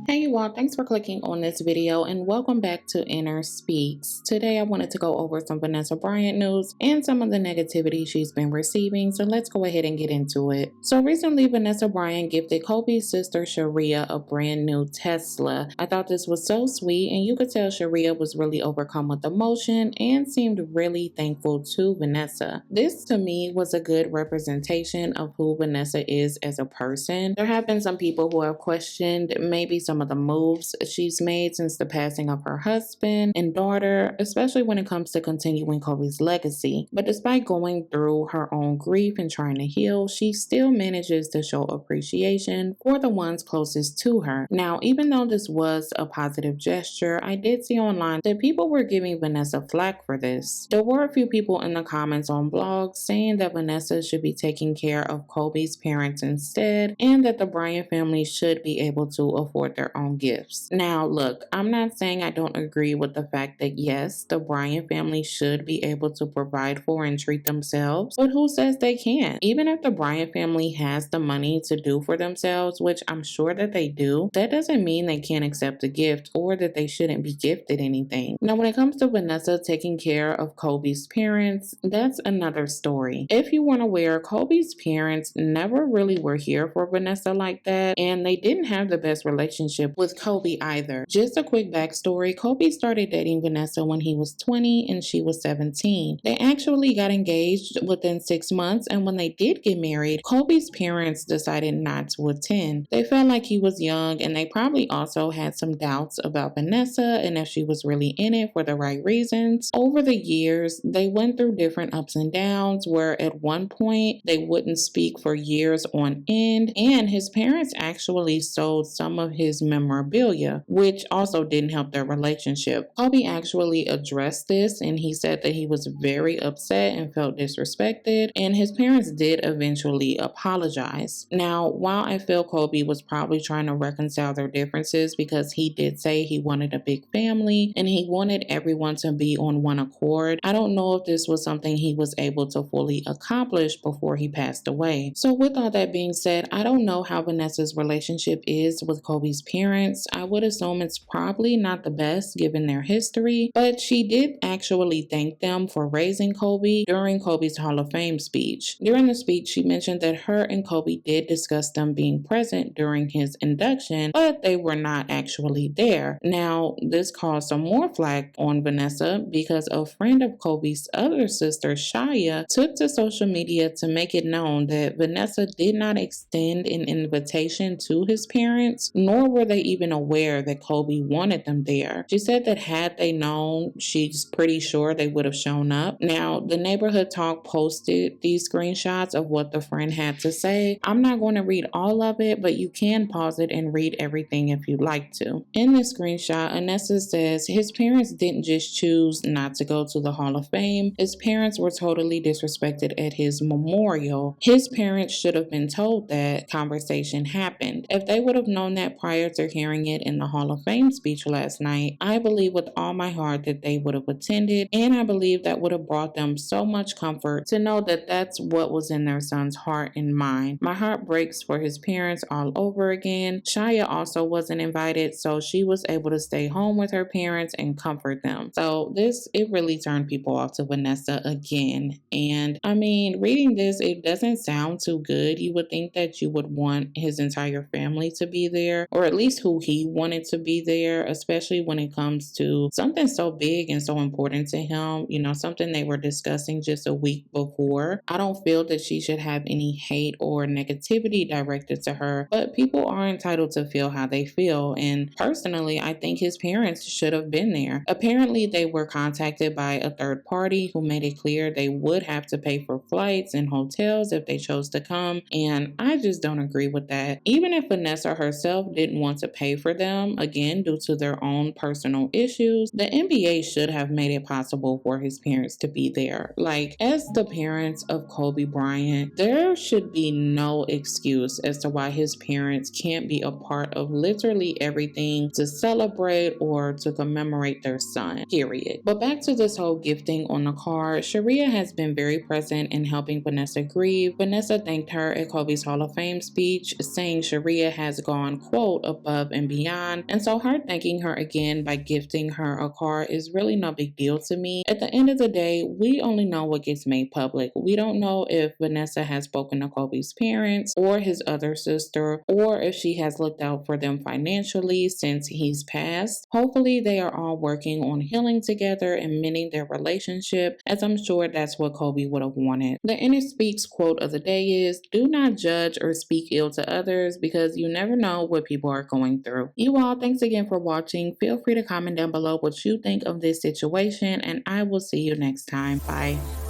Hey you all, thanks for clicking on this video and welcome back to Inner Speaks. Today I wanted to go over some Vanessa Bryant news and some of the negativity she's been receiving, so let's go ahead and get into it. So recently Vanessa Bryant gifted Kobe's sister Sharia a brand new Tesla. I thought this was so sweet, and you could tell Sharia was really overcome with emotion and seemed really thankful to Vanessa. This to me was a good representation of who Vanessa is as a person. There have been some people who have questioned maybe some of the moves she's made since the passing of her husband and daughter, especially when it comes to continuing Kobe's legacy. But despite going through her own grief and trying to heal, she still manages to show appreciation for the ones closest to her. Now, even though this was a positive gesture, I did see online that people were giving Vanessa flack for this. There were a few people in the comments on blogs saying that Vanessa should be taking care of Kobe's parents instead, and that the Bryant family should be able to afford their own gifts. Now, look, I'm not saying I don't agree with the fact that yes, the Bryant family should be able to provide for and treat themselves, but who says they can't? Even if the Bryant family has the money to do for themselves, which I'm sure that they do, that doesn't mean they can't accept a gift or that they shouldn't be gifted anything. Now, when it comes to Vanessa taking care of Kobe's parents, that's another story. If you weren't aware, Kobe's parents never really were here for Vanessa like that, and they didn't have the best relationship with Kobe either. Just a quick backstory, Kobe started dating Vanessa when he was 20 and she was 17. They actually got engaged within 6 months, and when they did get married, Kobe's parents decided not to attend. They felt like he was young, and they probably also had some doubts about Vanessa and if she was really in it for the right reasons. Over the years, they went through different ups and downs where at one point they wouldn't speak for years on end, and his parents actually sold some of his memorabilia, which also didn't help their relationship. Kobe actually addressed this, and he said that he was very upset and felt disrespected, and his parents did eventually apologize. Now, while I feel Kobe was probably trying to reconcile their differences because he did say he wanted a big family and he wanted everyone to be on one accord, I don't know if this was something he was able to fully accomplish before he passed away. So with all that being said, I don't know how Vanessa's relationship is with Kobe's parents. I would assume it's probably not the best given their history, but she did actually thank them for raising Kobe during Kobe's Hall of Fame speech. During the speech, she mentioned that her and Kobe did discuss them being present during his induction, but they were not actually there. Now, this caused some more flack on Vanessa because a friend of Kobe's other sister, Shia, took to social media to make it known that Vanessa did not extend an invitation to his parents, nor were they even aware that Kobe wanted them there. She said that had they known, she's pretty sure they would have shown up. Now, the Neighborhood Talk posted these screenshots of what the friend had to say. I'm not going to read all of it, but you can pause it and read everything if you'd like to. In this screenshot, Anessa says his parents didn't just choose not to go to the Hall of Fame. His parents were totally disrespected at his memorial. His parents should have been told that conversation happened. If they would have known that prior to hearing it in the Hall of Fame speech last night, I believe with all my heart that they would have attended, and I believe that would have brought them so much comfort to know that that's what was in their son's heart and mind. My heart breaks for his parents all over again. Shia also wasn't invited, so she was able to stay home with her parents and comfort them. So it really turned people off to Vanessa again. And I mean, reading this, it doesn't sound too good. You would think that you would want his entire family to be there, or at least who he wanted to be there, especially when it comes to something so big and so important to him, something they were discussing just a week before. I don't feel that she should have any hate or negativity directed to her, but people are entitled to feel how they feel, and personally, I think his parents should have been there. Apparently, they were contacted by a third party who made it clear they would have to pay for flights and hotels if they chose to come, and I just don't agree with that. Even if Vanessa herself didn't want want to pay for them, again, due to their own personal issues, the NBA should have made it possible for his parents to be there. Like, as the parents of Kobe Bryant, there should be no excuse as to why his parents can't be a part of literally everything to celebrate or to commemorate their son, period. But back to this whole gifting on the card, Sharia has been very present in helping Vanessa grieve. Vanessa thanked her at Kobe's Hall of Fame speech, saying Sharia has gone, quote, above and beyond. And so her thanking her again by gifting her a card is really no big deal to me. At the end of the day, we only know what gets made public. We don't know if Vanessa has spoken to Kobe's parents or his other sister, or if she has looked out for them financially since he's passed. Hopefully they are all working on healing together and mending their relationship, as I'm sure that's what Kobe would have wanted. The Inner Speaks quote of the day is, "Do not judge or speak ill to others because you never know what people are going through." You all, thanks again for watching. Feel free to comment down below what you think of this situation, and I will see you next time. Bye.